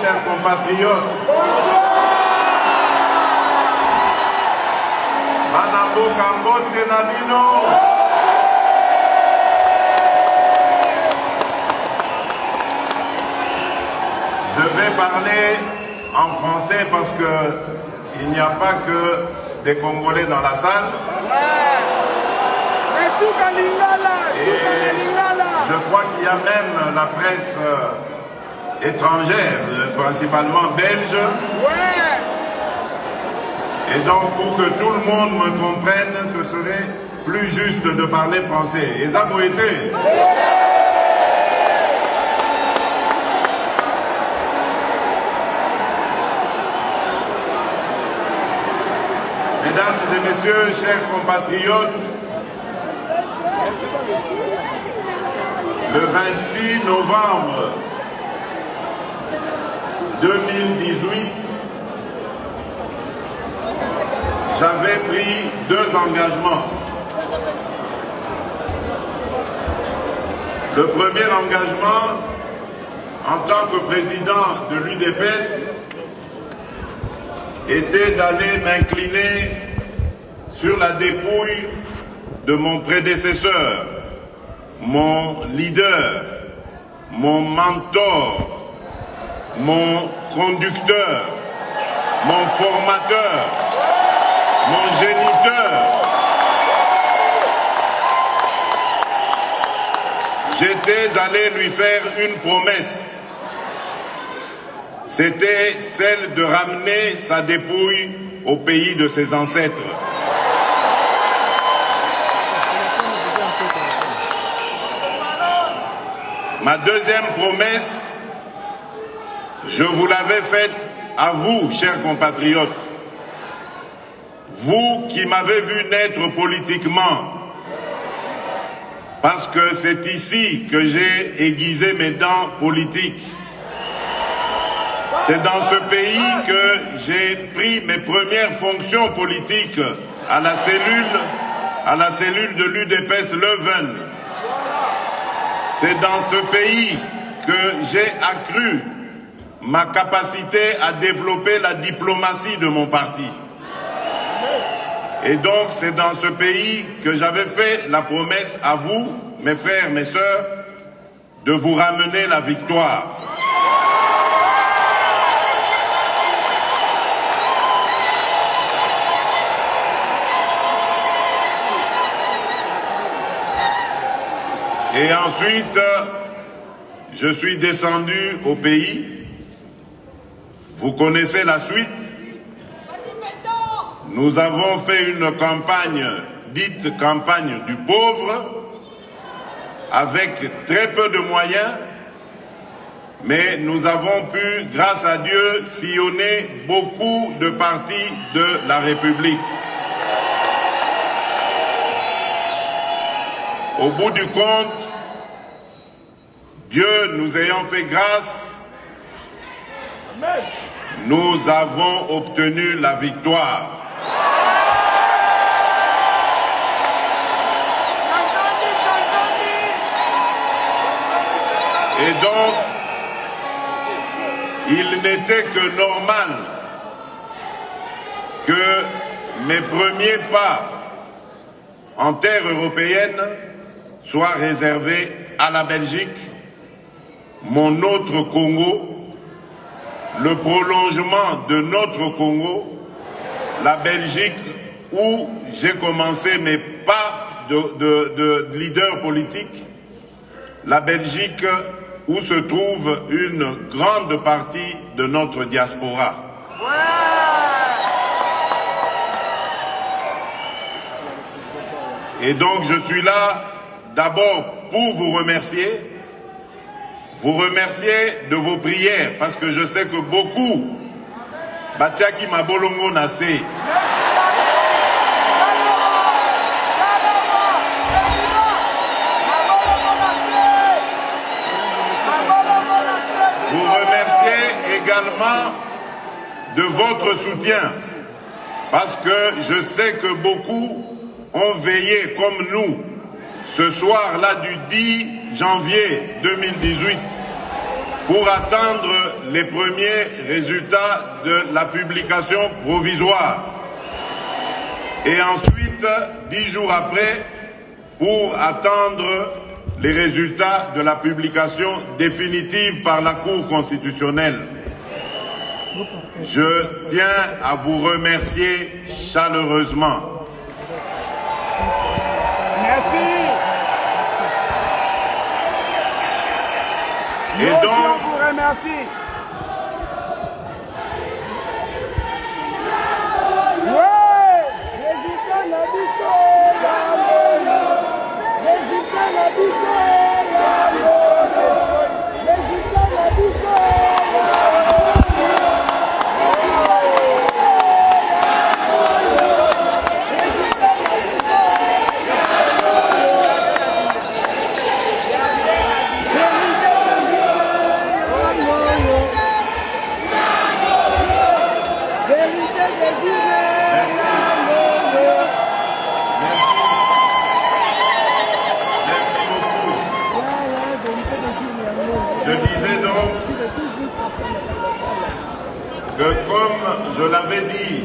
chers compatriotes. Manambo Kambote Nabino. Je vais parler en français parce que il n'y a pas que des Congolais dans la salle. Et je crois qu'il y a même la presse étrangère, principalement belge. Et donc, pour que tout le monde me comprenne, ce serait plus juste de parler français. Et ça vous été. Mesdames et messieurs, chers compatriotes, le 26 novembre 2018, j'avais pris 2 engagements. Le premier engagement, en tant que président de l'UDPS, était d'aller m'incliner sur la dépouille de mon prédécesseur, mon leader, mon mentor, mon conducteur, mon formateur, mon géniteur. J'étais allé lui faire une promesse. C'était celle de ramener sa dépouille au pays de ses ancêtres. Ma deuxième promesse, je vous l'avais faite à vous, chers compatriotes. Vous qui m'avez vu naître politiquement, parce que c'est ici que j'ai aiguisé mes dents politiques. C'est dans ce pays que j'ai pris mes premières fonctions politiques à la cellule de l'UDPS Leuven. C'est dans ce pays que j'ai accru ma capacité à développer la diplomatie de mon parti. Et donc c'est dans ce pays que j'avais fait la promesse à vous, mes frères, mes sœurs, de vous ramener la victoire. Et ensuite, je suis descendu au pays. Vous connaissez la suite. Nous avons fait une campagne, dite campagne du pauvre, avec très peu de moyens, mais nous avons pu, grâce à Dieu, sillonner beaucoup de partis de la République. Au bout du compte, Dieu nous ayant fait grâce, nous avons obtenu la victoire. Et donc, il n'était que normal que mes premiers pas en terre européenne soit réservé à la Belgique, mon autre Congo, le prolongement de notre Congo, la Belgique où j'ai commencé mes pas de leader politique, la Belgique où se trouve une grande partie de notre diaspora. Et donc je suis là d'abord pour vous remercier de vos prières, parce que je sais que beaucoup, Batiaki Mabolongo Nassé, vous remerciez également de votre soutien, parce que je sais que beaucoup ont veillé comme nous ce soir-là du 10 janvier 2018 pour attendre les premiers résultats de la publication provisoire. Et ensuite, 10 jours après, pour attendre les résultats de la publication définitive par la Cour constitutionnelle. Je tiens à vous remercier chaleureusement. Merci. Et donc, on vous remercie. Je disais donc que, comme je l'avais dit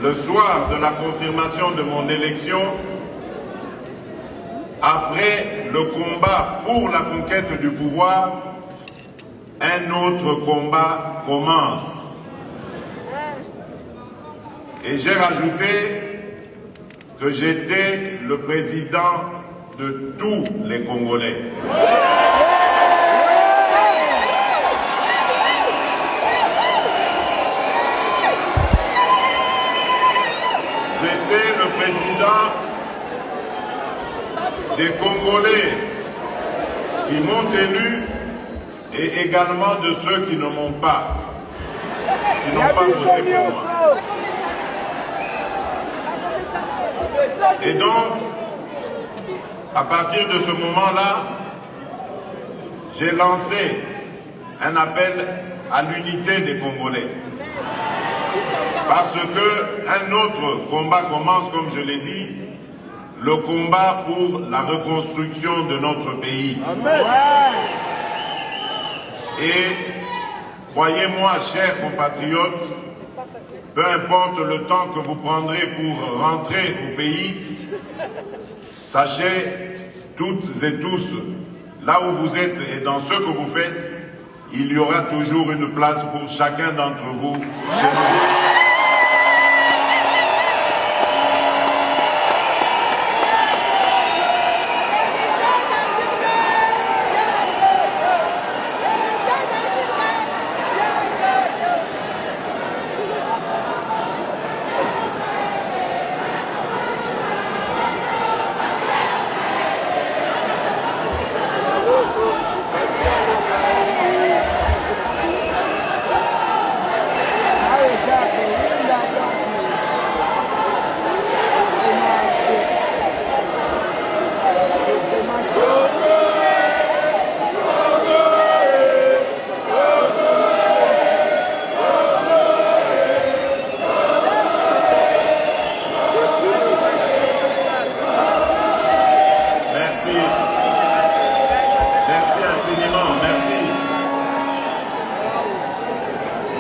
le soir de la confirmation de mon élection, après le combat pour la conquête du pouvoir, un autre combat commence. Et j'ai rajouté que j'étais le président de tous les Congolais. J'étais le président des Congolais qui m'ont élu et également de ceux qui ne m'ont pas, qui n'ont pas voté pour moi. Et donc, à partir de ce moment-là, j'ai lancé un appel à l'unité des Congolais. Parce qu'un autre combat commence, comme je l'ai dit, le combat pour la reconstruction de notre pays. Amen. Et croyez-moi, chers compatriotes, peu importe le temps que vous prendrez pour rentrer au pays, sachez toutes et tous, là où vous êtes et dans ce que vous faites, il y aura toujours une place pour chacun d'entre vous chez nous.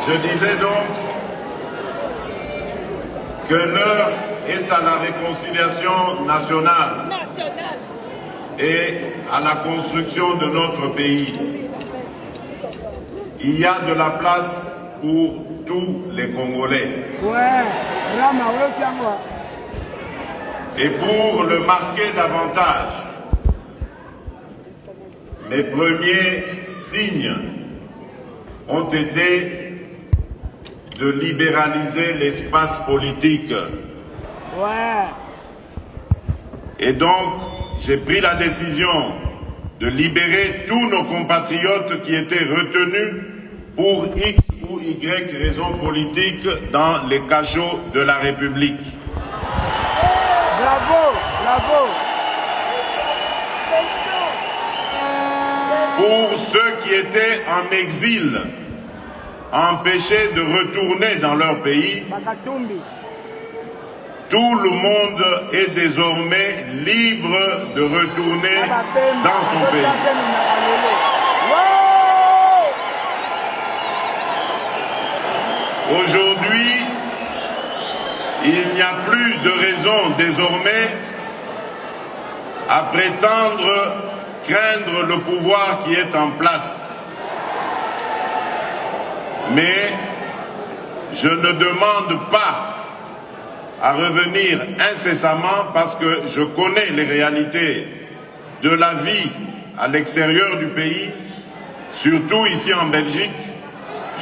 Je disais donc que l'heure est à la réconciliation nationale et à la construction de notre pays. Il y a de la place pour tous les Congolais. Et pour le marquer davantage, mes premiers signes ont été de libéraliser l'espace politique. Et donc, j'ai pris la décision de libérer tous nos compatriotes qui étaient retenus pour X ou Y raisons politiques dans les cachots de la République. Bravo, bravo. Pour ceux qui étaient en exil, empêchés de retourner dans leur pays, tout le monde est désormais libre de retourner dans son pays. Aujourd'hui, il n'y a plus de raison désormais à prétendre craindre le pouvoir qui est en place. Mais je ne demande pas à revenir incessamment parce que je connais les réalités de la vie à l'extérieur du pays, surtout ici en Belgique.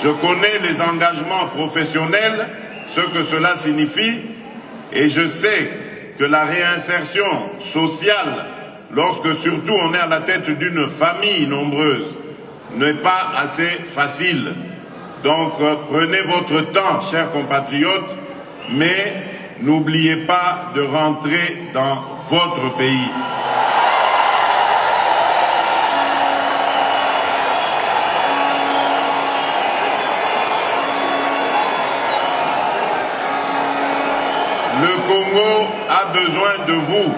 Je connais les engagements professionnels, ce que cela signifie, et je sais que la réinsertion sociale, lorsque surtout on est à la tête d'une famille nombreuse, n'est pas assez facile. Donc prenez votre temps, chers compatriotes, mais n'oubliez pas de rentrer dans votre pays. Le Congo a besoin de vous.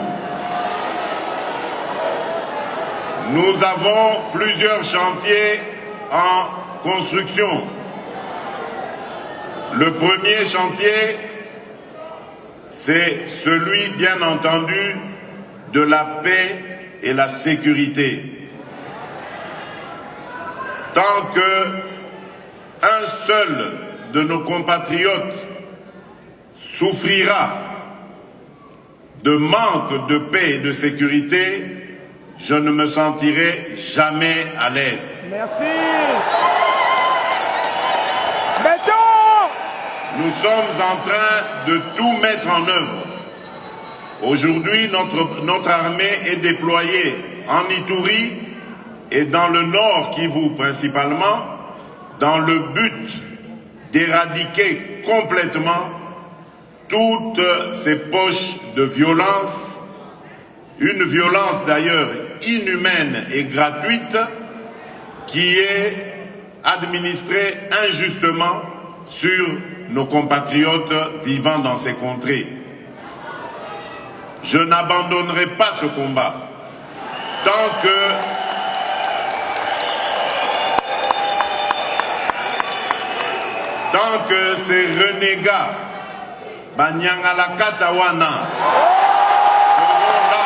Nous avons plusieurs chantiers en construction. Le premier chantier, c'est celui, bien entendu, de la paix et la sécurité. Tant qu'un seul de nos compatriotes souffrira de manque de paix et de sécurité, je ne me sentirai jamais à l'aise. Merci. Béton! Nous sommes en train de tout mettre en œuvre. Aujourd'hui, notre armée est déployée en Ituri et dans le nord Kivu principalement, dans le but d'éradiquer complètement toutes ces poches de violence, une violence d'ailleurs inhumaine et gratuite qui est administrée injustement sur nos compatriotes vivant dans ces contrées. Je n'abandonnerai pas ce combat tant que ces renégats Banyangala Katawana seront là.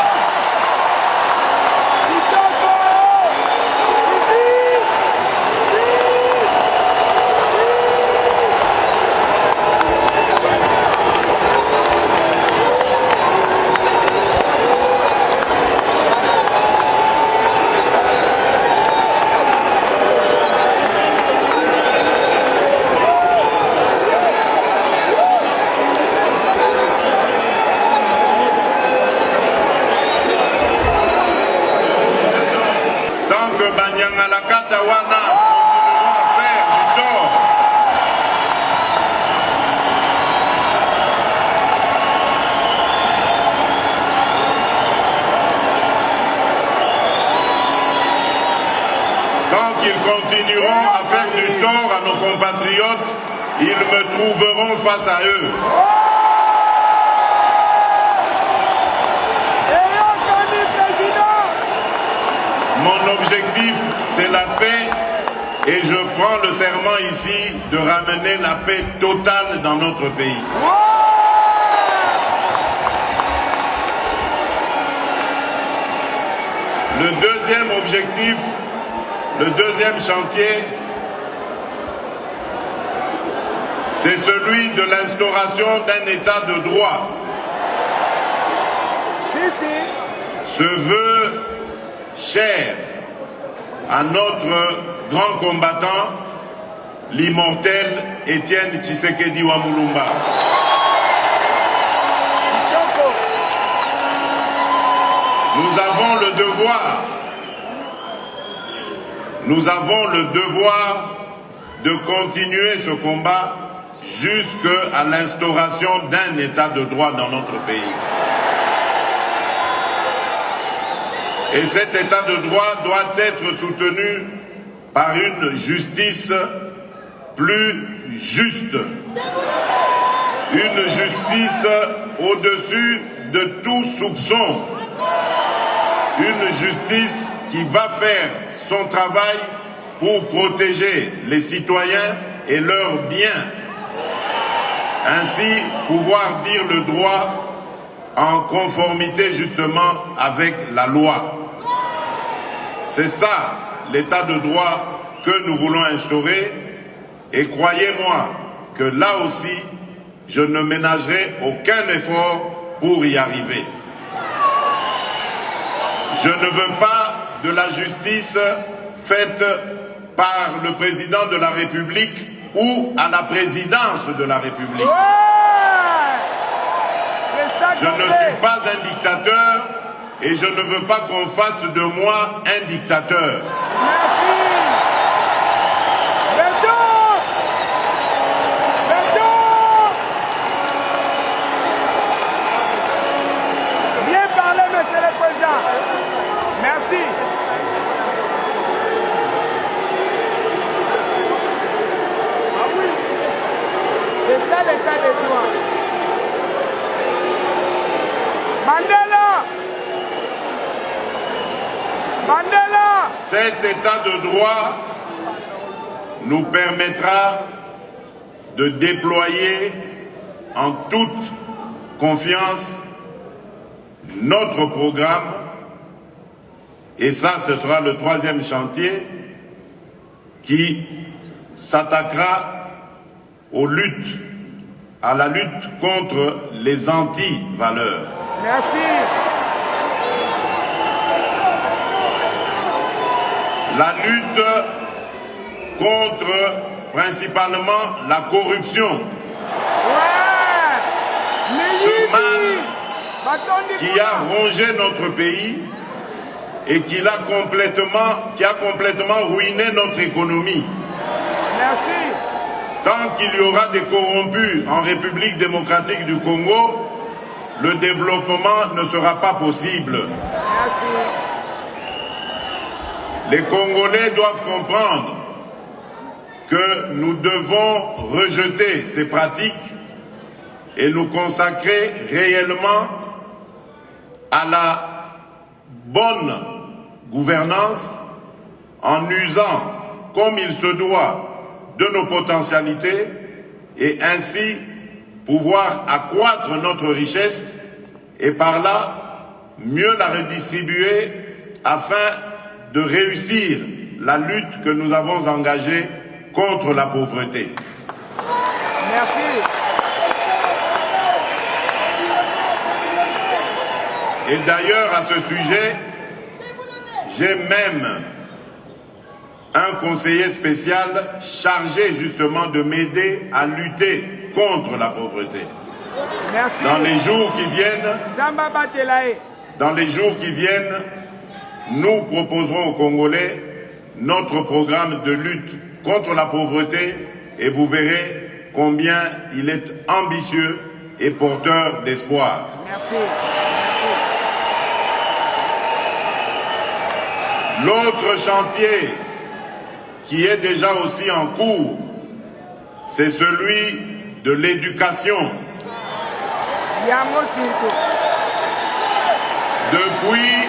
Tant qu'ils continueront à faire du tort à nos compatriotes, ils me trouveront face à eux. Mon objectif, c'est la paix et je prends le serment ici de ramener la paix totale dans notre pays. Le deuxième objectif, le deuxième chantier, c'est celui de l'instauration d'un état de droit. Ce vœu cher à notre grand combattant, l'immortel Étienne Tshisekedi Wamulumba. Nous avons le devoir de continuer ce combat jusqu'à l'instauration d'un état de droit dans notre pays. Et cet état de droit doit être soutenu par une justice plus juste. Une justice au-dessus de tout soupçon. Une justice qui va faire son travail pour protéger les citoyens et leurs biens Ainsi, pouvoir dire le droit en conformité justement avec la loi. C'est ça, l'état de droit que nous voulons instaurer. Et croyez-moi que là aussi, je ne ménagerai aucun effort pour y arriver. Je ne veux pas de la justice faite par le président de la République ou à la présidence de la République. Je ne suis pas un dictateur et je ne veux pas qu'on fasse de moi un dictateur. Bien parlé, monsieur le président. Merci. Ah oui, c'est ça l'état de droit. Mandela! Mandela! Cet état de droit nous permettra de déployer en toute confiance notre programme, et ça, ce sera le troisième chantier qui s'attaquera aux luttes, à la lutte contre les anti-valeurs. Merci. La lutte contre principalement la corruption. Ouais. Ce mal qui a rongé notre pays et qui a complètement ruiné notre économie. Merci. Tant qu'il y aura des corrompus en République démocratique du Congo, le développement ne sera pas possible. Merci. Les Congolais doivent comprendre que nous devons rejeter ces pratiques et nous consacrer réellement à la bonne gouvernance en usant comme il se doit de nos potentialités et ainsi pouvoir accroître notre richesse et par là mieux la redistribuer afin de réussir la lutte que nous avons engagée contre la pauvreté. Merci. Et d'ailleurs, à ce sujet, j'ai même un conseiller spécial chargé justement de m'aider à lutter contre la pauvreté. Merci. Dans les jours qui viennent, nous proposerons aux Congolais notre programme de lutte contre la pauvreté et vous verrez combien il est ambitieux et porteur d'espoir. Merci. L'autre chantier qui est déjà aussi en cours, c'est celui de l'éducation. Depuis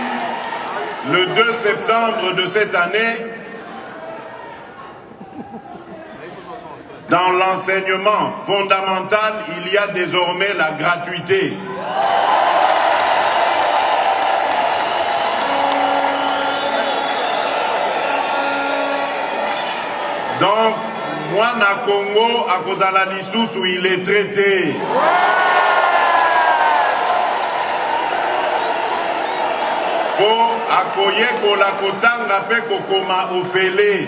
le 2 septembre de cette année, dans l'enseignement fondamental, il y a désormais la gratuité. Donc, moi, na Congo, à Kozala Lissous, où il est traité. Pour accueillir la Kotanga pe kokoma ofele.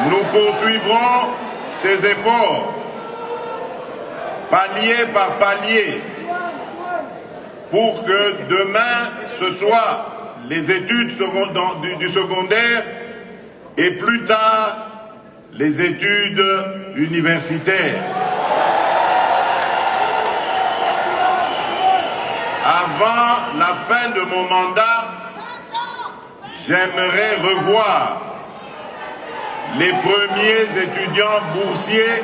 Nous poursuivrons ces efforts, palier par palier, pour que demain, ce soit les études du secondaire et plus tard, les études universitaires. Avant la fin de mon mandat, j'aimerais revoir les premiers étudiants boursiers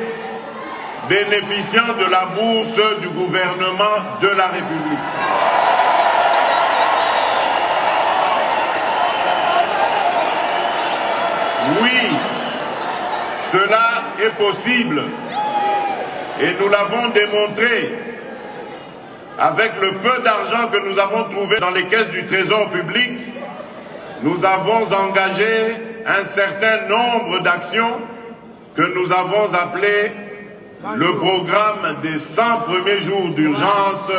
bénéficiant de la bourse du gouvernement de la République. Cela est possible et nous l'avons démontré avec le peu d'argent que nous avons trouvé dans les caisses du Trésor public. Nous avons engagé un certain nombre d'actions que nous avons appelées le programme des 100 premiers jours d'urgence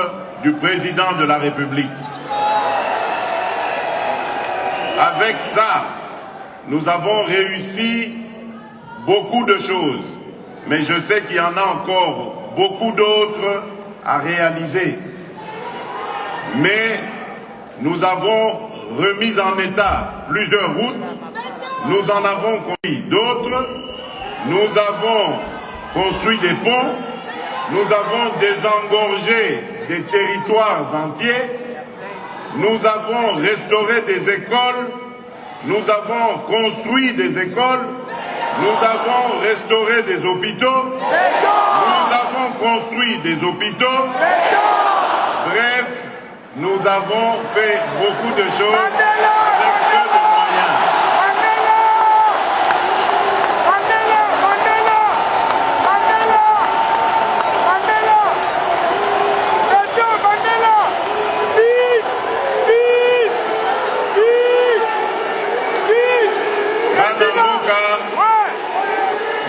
du président de la République. Avec ça, nous avons réussi beaucoup de choses, mais je sais qu'il y en a encore beaucoup d'autres à réaliser. Mais nous avons remis en état plusieurs routes, nous en avons construit d'autres, nous avons construit des ponts, nous avons désengorgé des territoires entiers, nous avons restauré des écoles, nous avons construit des écoles, nous avons restauré des hôpitaux, nous avons construit des hôpitaux, bref, nous avons fait beaucoup de choses avec peu de moyens.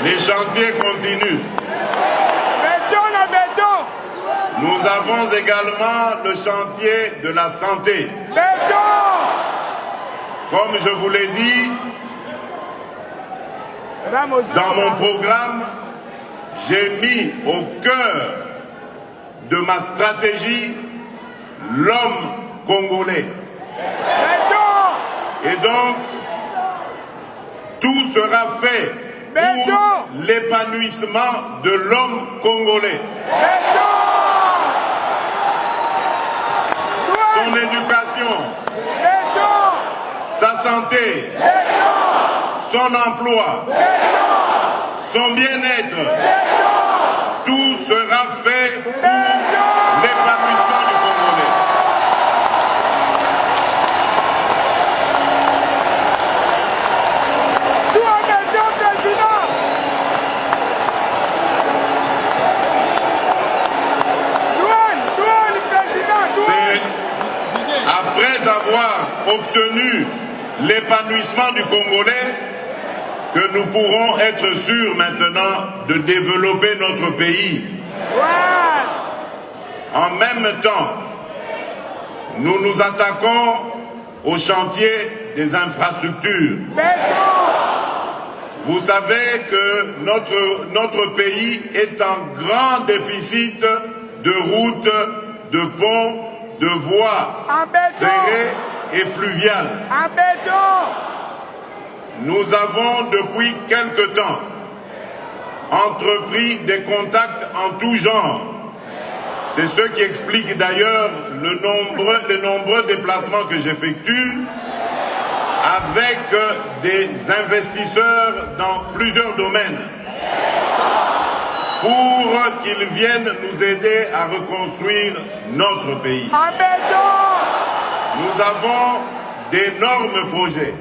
Les chantiers continuent. Nous avons également le chantier de la santé. Comme je vous l'ai dit, dans mon programme, j'ai mis au cœur de ma stratégie l'homme congolais. Et donc, tout sera fait pour l'épanouissement de l'homme congolais. Son éducation, sa santé, son emploi, son bien-être, tout sera fait pour l'épanouissement du Congolais. Après avoir obtenu l'épanouissement du Congolais, que nous pourrons être sûrs maintenant de développer notre pays. En même temps, nous nous attaquons au chantier des infrastructures. Vous savez que notre pays est en grand déficit de routes, de ponts, de voies ferrées et fluviales. Nous avons depuis quelque temps entrepris des contacts en tout genre. C'est ce qui explique d'ailleurs les nombreux déplacements que j'effectue avec des investisseurs dans plusieurs domaines pour qu'ils viennent nous aider à reconstruire notre pays. Nous avons d'énormes projets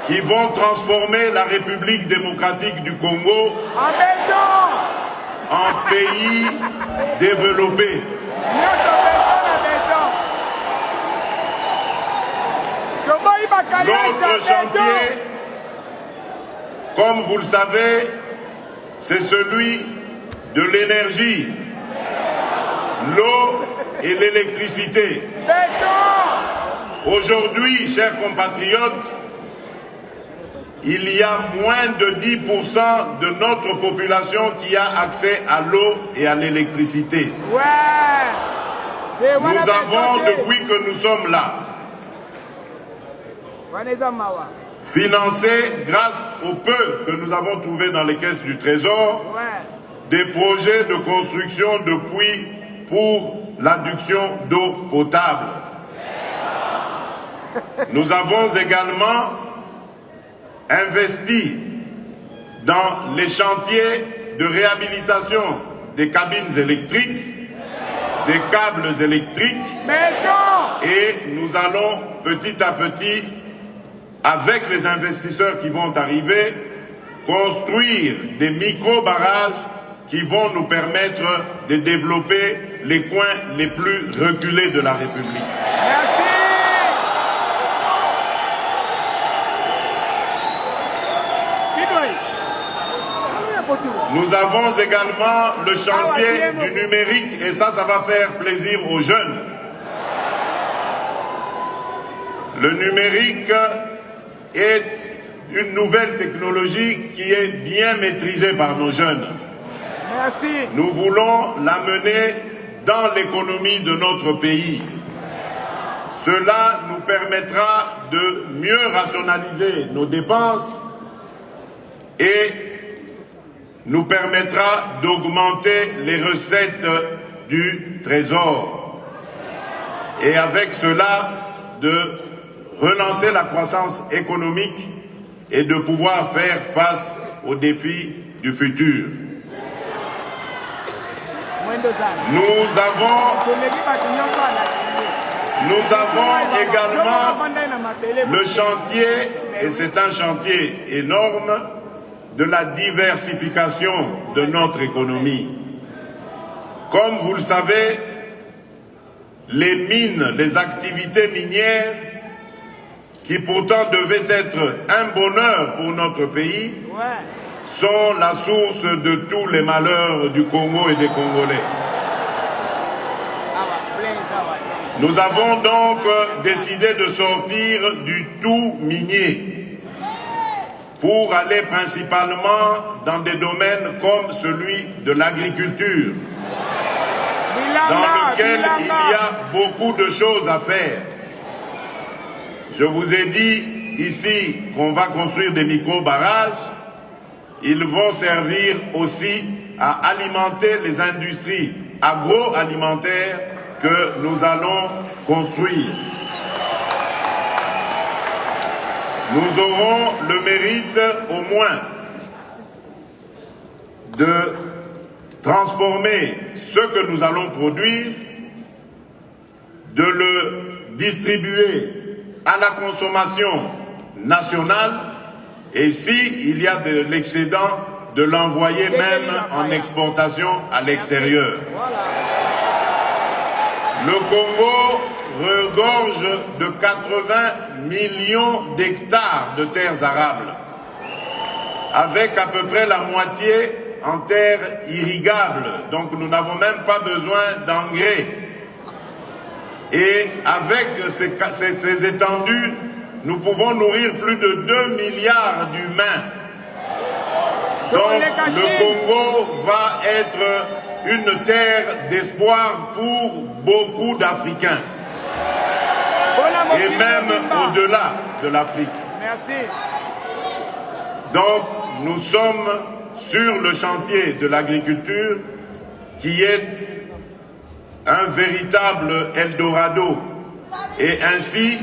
qui vont transformer la République démocratique du Congo en pays développé. L'autre chantier, comme vous le savez, c'est celui de l'énergie, l'eau et l'électricité. Aujourd'hui, chers compatriotes, il y a moins de 10% de notre population qui a accès à l'eau et à l'électricité. Nous avons, depuis que nous sommes là, financé, grâce au peu que nous avons trouvé dans les caisses du Trésor, des projets de construction de puits pour l'adduction d'eau potable. Nous avons également investi dans les chantiers de réhabilitation des cabines électriques, des câbles électriques, et nous allons petit à petit, avec les investisseurs qui vont arriver, construire des micro-barrages qui vont nous permettre de développer les coins les plus reculés de la République. Merci. Nous avons également le chantier du numérique et ça va faire plaisir aux jeunes. Le numérique est une nouvelle technologie qui est bien maîtrisée par nos jeunes. Merci. Nous voulons l'amener dans l'économie de notre pays. Cela nous permettra de mieux rationaliser nos dépenses et nous permettra d'augmenter les recettes du Trésor. Et avec cela, de relancer la croissance économique et de pouvoir faire face aux défis du futur. Nous avons également le chantier, et c'est un chantier énorme, de la diversification de notre économie. Comme vous le savez, les mines, les activités minières, qui pourtant devaient être un bonheur pour notre pays, sont la source de tous les malheurs du Congo et des Congolais. Nous avons donc décidé de sortir du tout minier pour aller principalement dans des domaines comme celui de l'agriculture, dans lequel il y a beaucoup de choses à faire. Je vous ai dit ici qu'on va construire des micro-barrages. Ils vont servir aussi à alimenter les industries agroalimentaires que nous allons construire. Nous aurons le mérite au moins de transformer ce que nous allons produire, de le distribuer à la consommation nationale et s'il y a de l'excédent, de l'envoyer même en exportation à l'extérieur. Le Congo regorge de 80 millions d'hectares de terres arables, avec à peu près la moitié en terres irrigables. Donc nous n'avons même pas besoin d'engrais. Et avec ces étendues, nous pouvons nourrir plus de 2 milliards d'humains. Donc le Congo va être une terre d'espoir pour beaucoup d'Africains. Et même au-delà de l'Afrique. Merci. Donc nous sommes sur le chantier de l'agriculture qui est un véritable Eldorado. Et ainsi,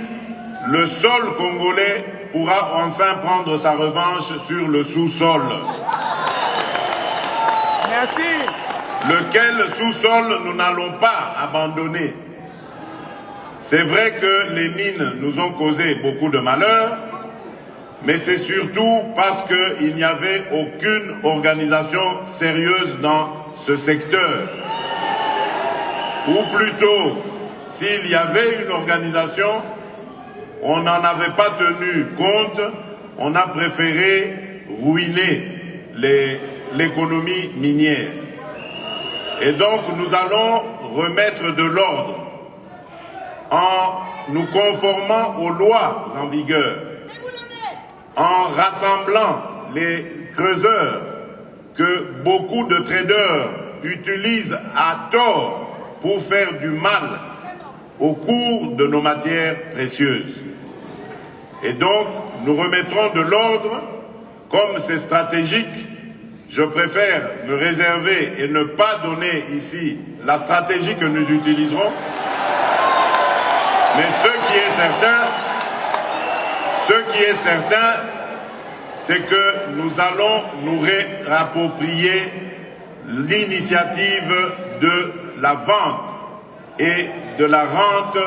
le sol congolais pourra enfin prendre sa revanche sur le sous-sol. Merci. Lequel sous-sol nous n'allons pas abandonner. C'est vrai que les mines nous ont causé beaucoup de malheur, mais c'est surtout parce qu'il n'y avait aucune organisation sérieuse dans ce secteur. Ou plutôt, s'il y avait une organisation, on n'en avait pas tenu compte, on a préféré ruiner l'économie minière. Et donc nous allons remettre de l'ordre en nous conformant aux lois en vigueur, en rassemblant les creuseurs que beaucoup de traders utilisent à tort pour faire du mal au cours de nos matières précieuses. Et donc, nous remettrons de l'ordre, comme c'est stratégique. Je préfère me réserver et ne pas donner ici la stratégie que nous utiliserons. Mais ce qui est certain, c'est que nous allons nous réapproprier l'initiative de la vente et de la rente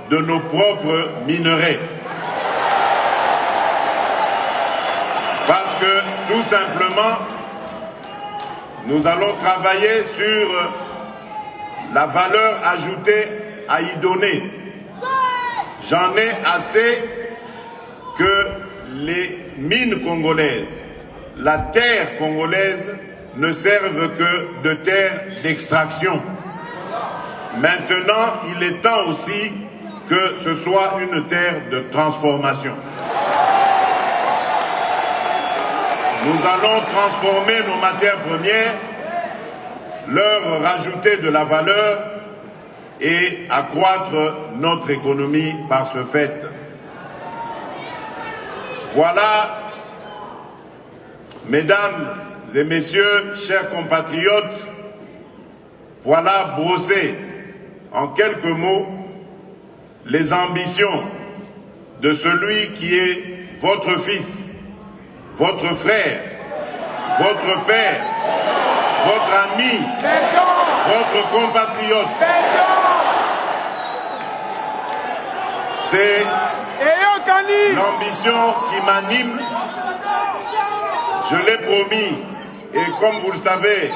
de nos propres minerais. Parce que tout simplement, nous allons travailler sur la valeur ajoutée à y donner. J'en ai assez que les mines congolaises, la terre congolaise ne servent que de terre d'extraction. Maintenant, il est temps aussi que ce soit une terre de transformation. Nous allons transformer nos matières premières, leur rajouter de la valeur et accroître notre économie par ce fait. Voilà, mesdames et messieurs, chers compatriotes, voilà brossé en quelques mots les ambitions de celui qui est votre fils, votre frère, votre père, votre ami, votre compatriote. C'est l'ambition qui m'anime. Je l'ai promis et comme vous le savez,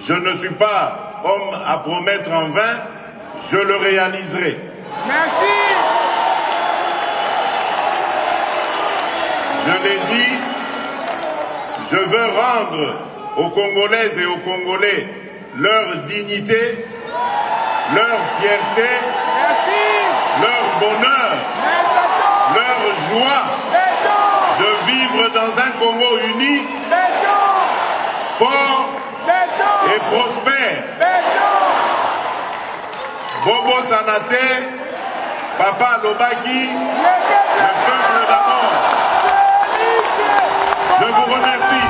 je ne suis pas homme à promettre en vain, je le réaliserai. Merci. Je l'ai dit, je veux rendre aux Congolaises et aux Congolais leur dignité, leur fierté, leur bonheur, leur joie de vivre dans un Congo uni, fort et prospère. Bobo Sanate, Papa Lobaki, le peuple d'abord. Je vous remercie.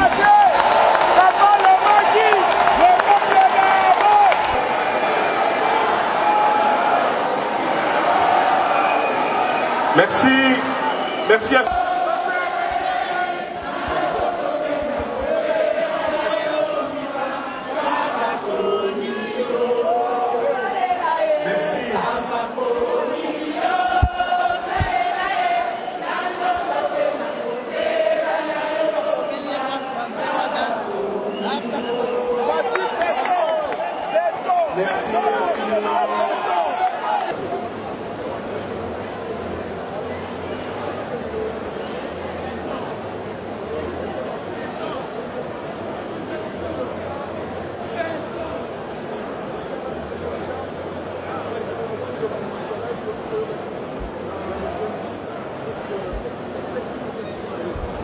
Merci. Merci à